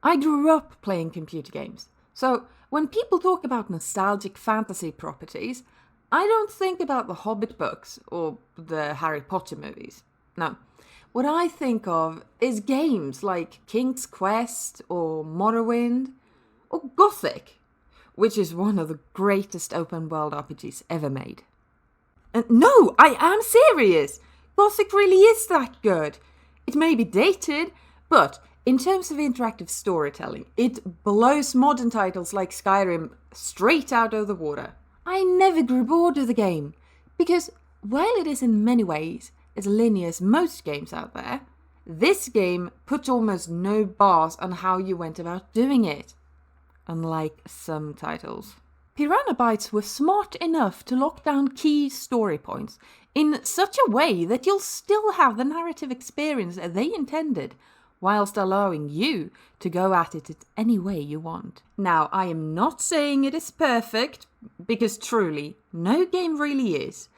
I grew up playing computer games, so when people talk about nostalgic fantasy properties, I don't think about the Hobbit books or the Harry Potter movies. No, what I think of is games like King's Quest or Morrowind or Gothic, which is one of the greatest open world RPGs ever made. And no, I am serious! Gothic really is that good. It may be dated, but in terms of interactive storytelling, it blows modern titles like Skyrim straight out of the water. I never grew bored of the game, because while it is in many ways as linear as most games out there, this game put almost no bars on how you went about doing it, unlike some titles. Piranha Bytes were smart enough to lock down key story points in such a way that you'll still have the narrative experience they intended, whilst allowing you to go at it any way you want. Now, I am not saying it is perfect, because truly, no game really is,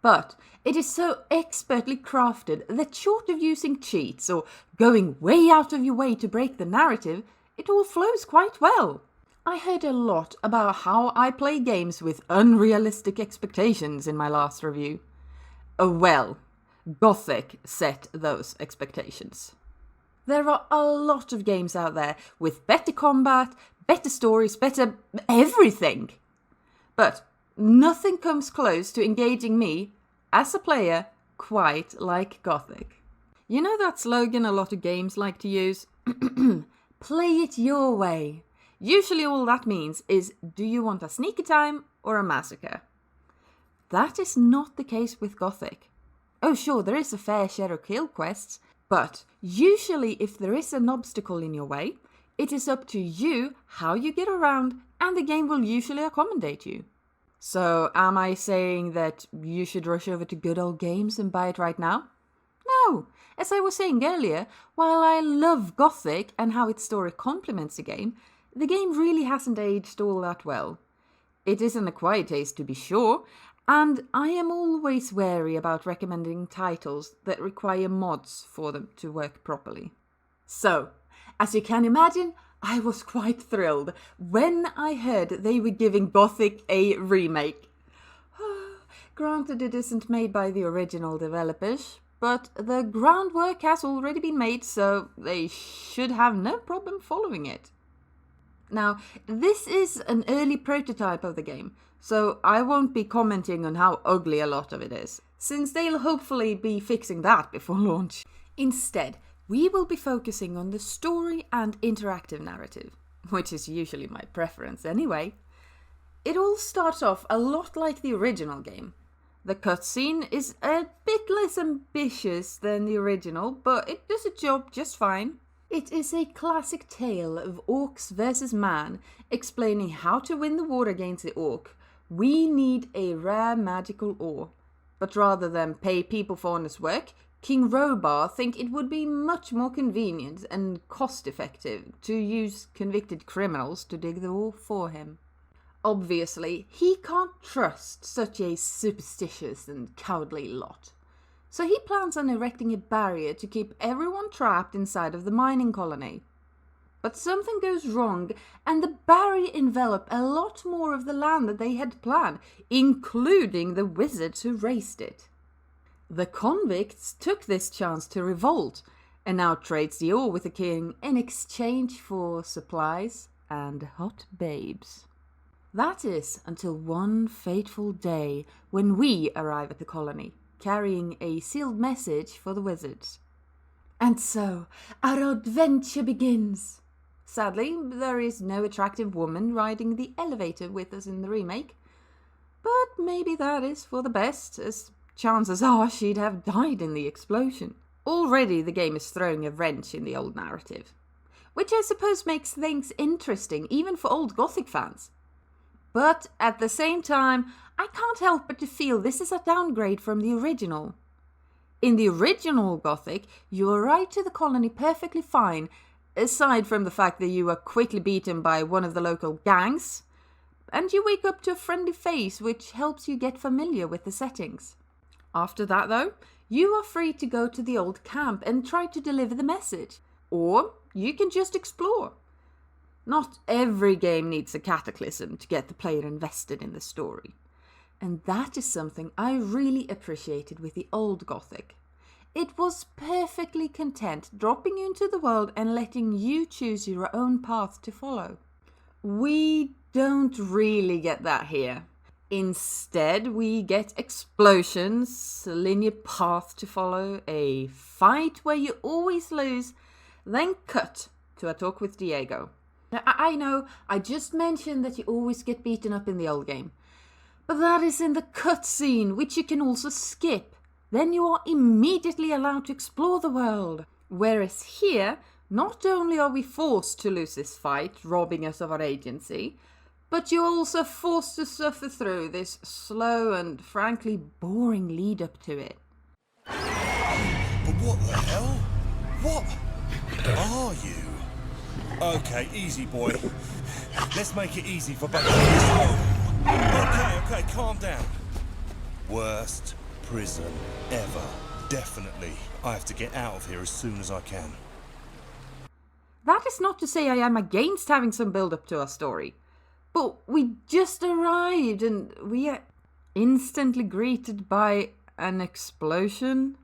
but it is so expertly crafted that short of using cheats or going way out of your way to break the narrative, it all flows quite well. I heard a lot about how I play games with unrealistic expectations in my last review. Well, Gothic set those expectations. There are a lot of games out there with better combat, better stories, better everything. But nothing comes close to engaging me, as a player, quite like Gothic. You know that slogan a lot of games like to use? Play it your way. Usually all that means is, do you want a sneaky time or a massacre? That is not the case with Gothic. Oh sure, there is a fair share of kill quests, but usually if there is an obstacle in your way, it is up to you how you get around, and the game will usually accommodate you. So am I saying that you should rush over to Good Old Games and buy it right now? No, as I was saying earlier, while I love Gothic and how its story complements the game really hasn't aged all that well. It is an acquired taste to be sure, and I am always wary about recommending titles that require mods for them to work properly. So, as you can imagine, I was quite thrilled when I heard they were giving Gothic a remake. Granted, it isn't made by the original developers, but the groundwork has already been made, so they should have no problem following it. Now, this is an early prototype of the game, so I won't be commenting on how ugly a lot of it is, since they'll hopefully be fixing that before launch. Instead, we will be focusing on the story and interactive narrative, which is usually my preference anyway. It all starts off a lot like the original game. The cutscene is a bit less ambitious than the original, but it does a job just fine. It is a classic tale of orcs versus man, explaining how to win the war against the orc. We need a rare magical ore. But rather than pay people for honest work, King Robar think it would be much more convenient and cost-effective to use convicted criminals to dig the ore for him. Obviously, he can't trust such a superstitious and cowardly lot. So he plans on erecting a barrier to keep everyone trapped inside of the mining colony. But something goes wrong, and the barrier enveloped a lot more of the land that they had planned, including the wizards who raised it. The convicts took this chance to revolt, and now trades the ore with the king in exchange for supplies and hot babes. That is until one fateful day when we arrive at the colony, carrying a sealed message for the wizards. And so, our adventure begins. Sadly, there is no attractive woman riding the elevator with us in the remake. But maybe that is for the best, as chances are she'd have died in the explosion. Already the game is throwing a wrench in the old narrative, which I suppose makes things interesting even for old Gothic fans. But at the same time, I can't help but to feel this is a downgrade from the original. In the original Gothic, you arrive to the colony perfectly fine, aside from the fact that you are quickly beaten by one of the local gangs, and you wake up to a friendly face which helps you get familiar with the settings. After that though, you are free to go to the old camp and try to deliver the message, or you can just explore. Not every game needs a cataclysm to get the player invested in the story. And that is something I really appreciated with the old Gothic. It was perfectly content dropping you into the world and letting you choose your own path to follow. We don't really get that here. Instead, we get explosions, a linear path to follow, a fight where you always lose, then cut to a talk with Diego. Now, I know, I just mentioned that you always get beaten up in the old game, but that is in the cutscene, which you can also skip. Then you are immediately allowed to explore the world. Whereas here, not only are we forced to lose this fight, robbing us of our agency, but you're also forced to suffer through this slow and frankly boring lead up to it. But what the hell? What are you? Okay, easy boy. Let's make it easy for both of us. Okay, calm down. Worst prison ever. Definitely. I have to get out of here as soon as I can. That is not to say I am against having some build up to our story. But we just arrived and we are instantly greeted by an explosion.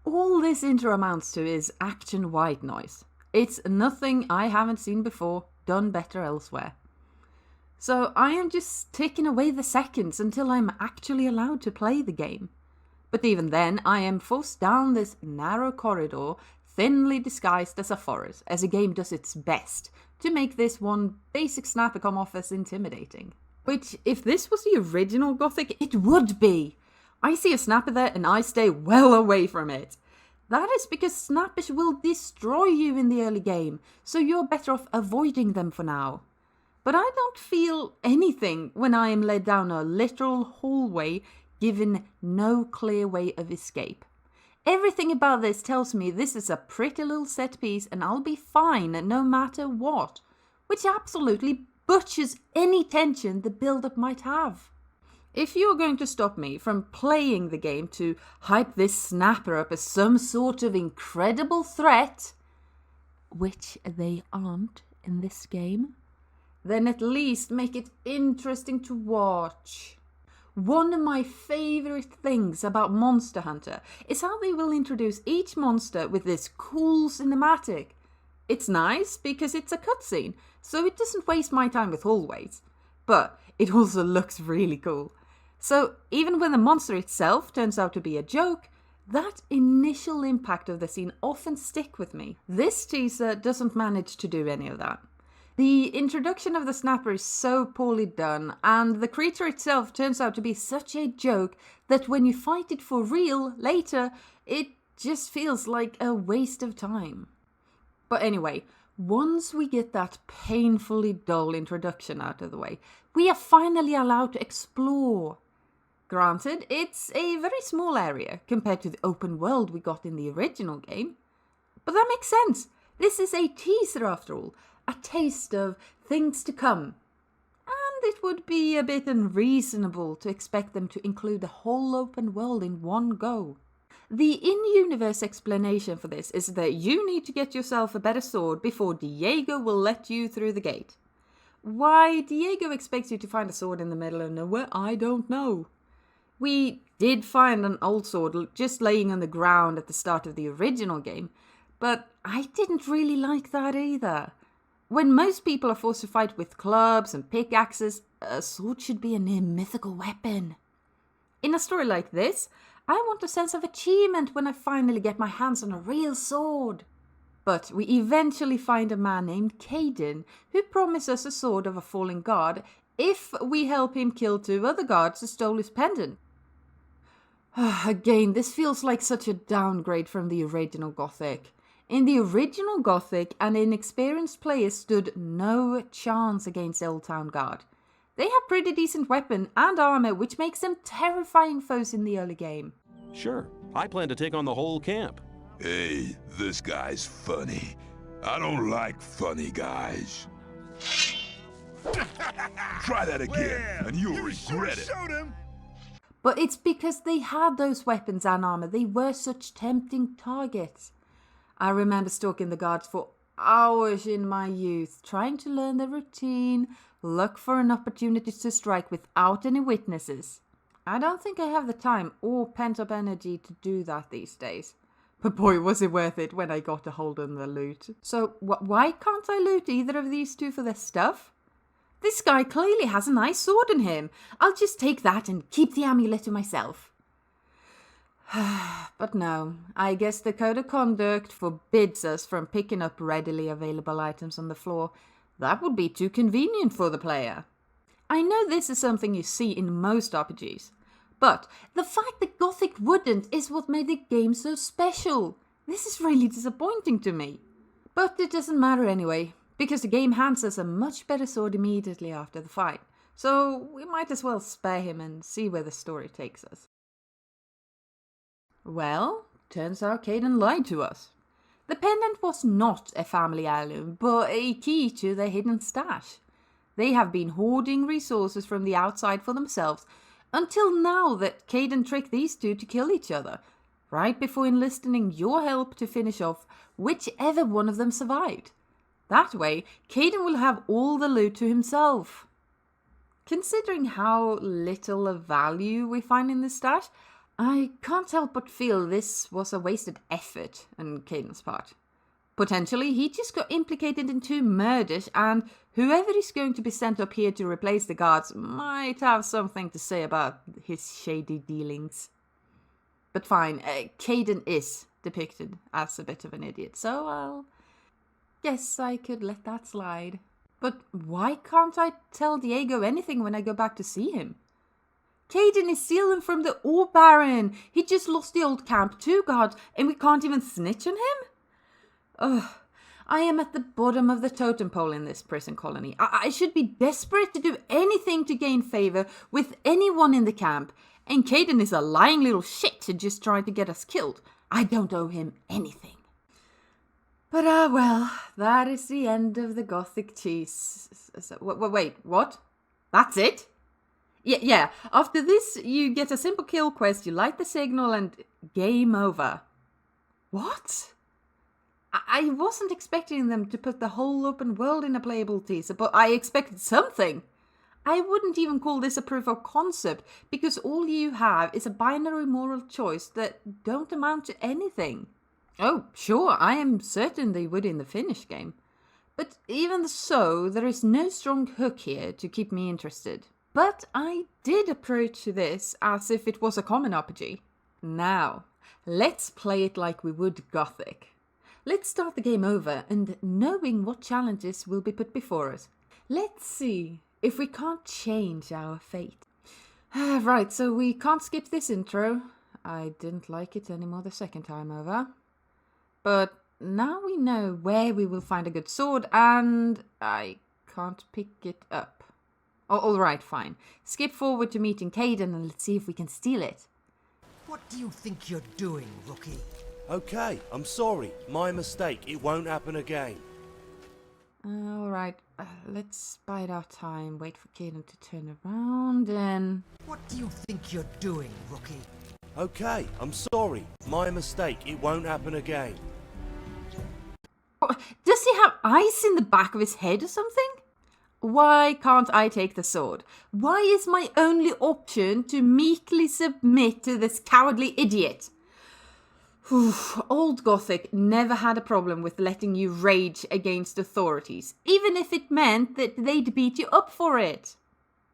All this intro amounts to is action white noise. It's nothing I haven't seen before, done better elsewhere. So I am just ticking away the seconds until I'm actually allowed to play the game. But even then, I am forced down this narrow corridor, thinly disguised as a forest, as a game does its best to make this one basic snapper come off as intimidating. Which, if this was the original Gothic, it would be. I see a snapper there and I stay well away from it. That is because snappers will destroy you in the early game, so you're better off avoiding them for now. But I don't feel anything when I am led down a literal hallway given no clear way of escape. Everything about this tells me this is a pretty little set piece and I'll be fine no matter what, which absolutely butchers any tension the build-up might have. If you're going to stop me from playing the game to hype this snapper up as some sort of incredible threat, which they aren't in this game, then at least make it interesting to watch. One of my favourite things about Monster Hunter is how they will introduce each monster with this cool cinematic. It's nice because it's a cutscene, so it doesn't waste my time with hallways. But it also looks really cool. So even when the monster itself turns out to be a joke, that initial impact of the scene often stick with me. This teaser doesn't manage to do any of that. The introduction of the snapper is so poorly done, and the creature itself turns out to be such a joke that when you fight it for real later, it just feels like a waste of time. But anyway, once we get that painfully dull introduction out of the way, we are finally allowed to explore. Granted, it's a very small area compared to the open world we got in the original game. But that makes sense. This is a teaser after all. A taste of things to come. And it would be a bit unreasonable to expect them to include the whole open world in one go. The in-universe explanation for this is that you need to get yourself a better sword before Diego will let you through the gate. Why Diego expects you to find a sword in the middle of nowhere, I don't know. We did find an old sword just laying on the ground at the start of the original game, but I didn't really like that either. When most people are forced to fight with clubs and pickaxes, a sword should be a near mythical weapon. In a story like this, I want a sense of achievement when I finally get my hands on a real sword. But we eventually find a man named Caden who promises a sword of a fallen guard if we help him kill 2 other guards who stole his pendant. Again, this feels like such a downgrade from the original Gothic. In the original Gothic, an inexperienced player stood no chance against Old Town Guard. They have pretty decent weapon and armor, which makes them terrifying foes in the early game. Sure, I plan to take on the whole camp. Hey, this guy's funny. I don't like funny guys. Try that again, and you'll regret it. But it's because they had those weapons and armor. They were such tempting targets. I remember stalking the guards for hours in my youth trying to learn the routine, look for an opportunity to strike without any witnesses. I don't think I have the time or pent-up energy to do that these days. But boy, was it worth it when I got a hold on the loot. So why can't I loot either of these two for their stuff? This guy clearly has a nice sword in him. I'll just take that and keep the amulet to myself. But no, I guess the code of conduct forbids us from picking up readily available items on the floor. That would be too convenient for the player. I know this is something you see in most RPGs, but the fact that Gothic wouldn't is what made the game so special. This is really disappointing to me. But it doesn't matter anyway, because the game hands us a much better sword immediately after the fight, so we might as well spare him and see where the story takes us. Well, turns out Caden lied to us. The pendant was not a family heirloom, but a key to their hidden stash. They have been hoarding resources from the outside for themselves, until now that Caden tricked these two to kill each other, right before enlisting your help to finish off whichever one of them survived. That way, Caden will have all the loot to himself. Considering how little of value we find in this stash, I can't help but feel this was a wasted effort on Caden's part. Potentially, he just got implicated in 2 murders, and whoever is going to be sent up here to replace the guards might have something to say about his shady dealings. But fine, Caden is depicted as a bit of an idiot, so I'll guess I could let that slide. But why can't I tell Diego anything when I go back to see him? Caden is stealing from the Ore Baron. He just lost the old camp to guards, and we can't even snitch on him? Ugh, I am at the bottom of the totem pole in this prison colony. I should be desperate to do anything to gain favor with anyone in the camp, and Caden is a lying little shit who just tried to get us killed. I don't owe him anything. But well, that is the end of the Gothic cheese. Wait, what? That's it? Yeah, after this you get a simple kill quest, you light the signal, and game over. What? I wasn't expecting them to put the whole open world in a playable teaser, but I expected something. I wouldn't even call this a proof of concept, because all you have is a binary moral choice that don't amount to anything. Oh, sure, I am certain they would in the finished game. But even so, there is no strong hook here to keep me interested. But I did approach this as if it was a common RPG. Now, let's play it like we would Gothic. Let's start the game over and knowing what challenges will be put before us. Let's see if we can't change our fate. Right, so we can't skip this intro. I didn't like it anymore the second time over. But now we know where we will find a good sword, and I can't pick it up. Oh, alright, fine. Skip forward to meeting Caden and let's see if we can steal it. What do you think you're doing, rookie? Okay, I'm sorry. My mistake. It won't happen again. Alright, let's bide our time, wait for Caden to turn around and... What do you think you're doing, rookie? Okay, I'm sorry. My mistake. It won't happen again. Does he have ice in the back of his head or something? Why can't I take the sword? Why is my only option to meekly submit to this cowardly idiot? Old Gothic never had a problem with letting you rage against authorities, even if it meant that they'd beat you up for it.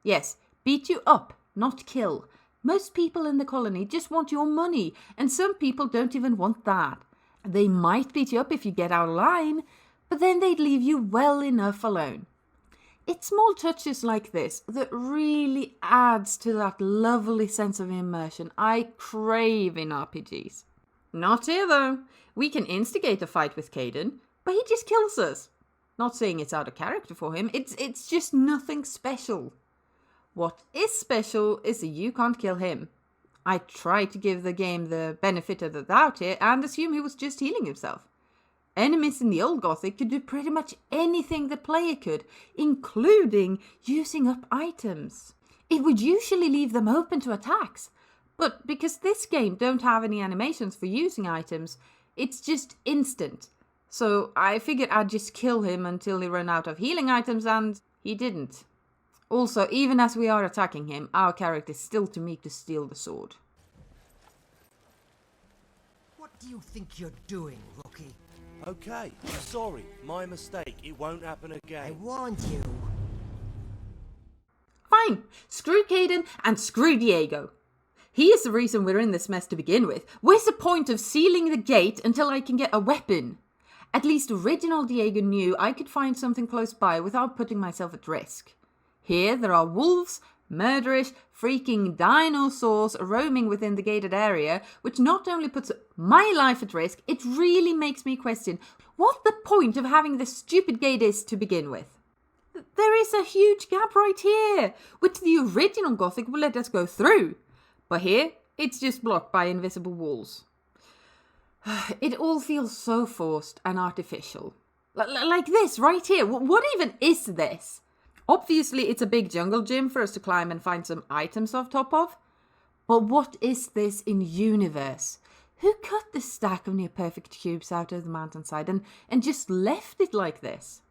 Yes, beat you up, not kill. Most people in the colony just want your money, and some people don't even want that. They might beat you up if you get out of line, but then they'd leave you well enough alone. It's small touches like this that really adds to that lovely sense of immersion I crave in RPGs. Not here though. We can instigate a fight with Caden, but he just kills us. Not saying it's out of character for him, it's just nothing special. What is special is that you can't kill him. I tried to give the game the benefit of the doubt here and assume he was just healing himself. Enemies in the old Gothic could do pretty much anything the player could, including using up items. It would usually leave them open to attacks, but because this game don't have any animations for using items, it's just instant. So I figured I'd just kill him until he ran out of healing items, and he didn't. Also, even as we are attacking him, our character is still too meek to steal the sword. What do you think you're doing, rookie? Okay, sorry, my mistake. It won't happen I again. warned you. Fine, screw Caden and screw Diego. He is the reason we're in this mess to begin with. Where's the point of sealing the gate until I can get a weapon? At least original Diego knew I could find something close by without putting myself at risk. Here there are wolves, murderous, freaking dinosaurs roaming within the gated area, which not only puts my life at risk, it really makes me question what the point of having this stupid gate is to begin with. There is a huge gap right here, which the original Gothic will let us go through. But here, it's just blocked by invisible walls. It all feels so forced and artificial. Like this, right here. What even is this? Obviously, it's a big jungle gym for us to climb and find some items off top of. But what is this in universe? Who cut this stack of near-perfect cubes out of the mountainside and just left it like this?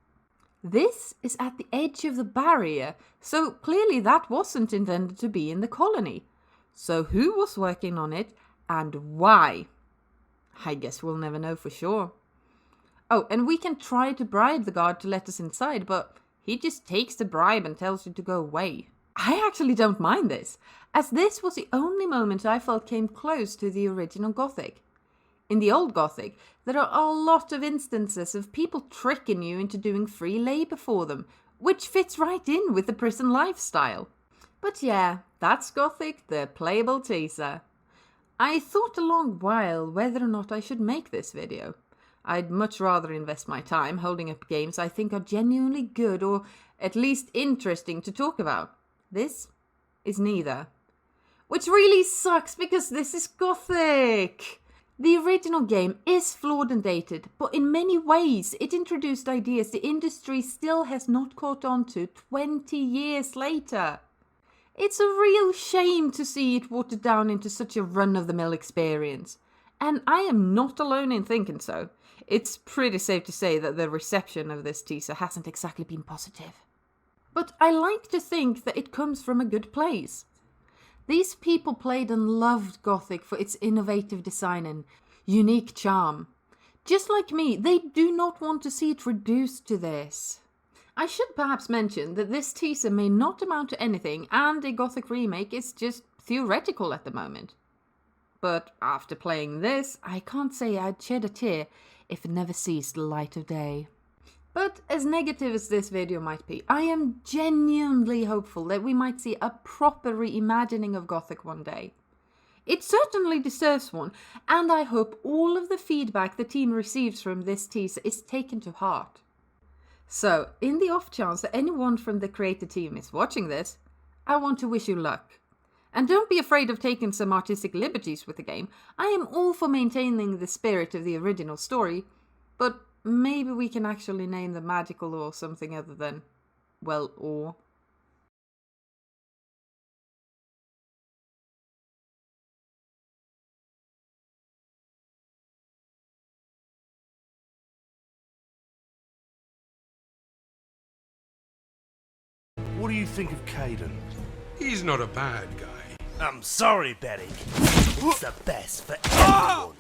This is at the edge of the barrier, so clearly that wasn't intended to be in the colony. So who was working on it and why? I guess we'll never know for sure. Oh, and we can try to bribe the guard to let us inside, but he just takes the bribe and tells you to go away. I actually don't mind this, as this was the only moment I felt came close to the original Gothic. In the old Gothic, there are a lot of instances of people tricking you into doing free labor for them, which fits right in with the prison lifestyle. But yeah, that's Gothic, the playable teaser. I thought a long while whether or not I should make this video. I'd much rather invest my time holding up games I think are genuinely good or at least interesting to talk about. This is neither. Which really sucks because this is Gothic! The original game is flawed and dated, but in many ways it introduced ideas the industry still has not caught on to 20 years later. It's a real shame to see it watered down into such a run-of-the-mill experience. And I am not alone in thinking so. It's pretty safe to say that the reception of this teaser hasn't exactly been positive. But I like to think that it comes from a good place. These people played and loved Gothic for its innovative design and unique charm. Just like me, they do not want to see it reduced to this. I should perhaps mention that this teaser may not amount to anything and a Gothic remake is just theoretical at the moment. But after playing this, I can't say I'd shed a tear if it never sees the light of day. But as negative as this video might be, I am genuinely hopeful that we might see a proper reimagining of Gothic one day. It certainly deserves one, and I hope all of the feedback the team receives from this teaser is taken to heart. So, in the off chance that anyone from the creative team is watching this, I want to wish you luck. And don't be afraid of taking some artistic liberties with the game. I am all for maintaining the spirit of the original story, but maybe we can actually name the magical or something other than, well, ore. What do you think of Caden? He's not a bad guy. I'm sorry, Betty. It's the best for everyone.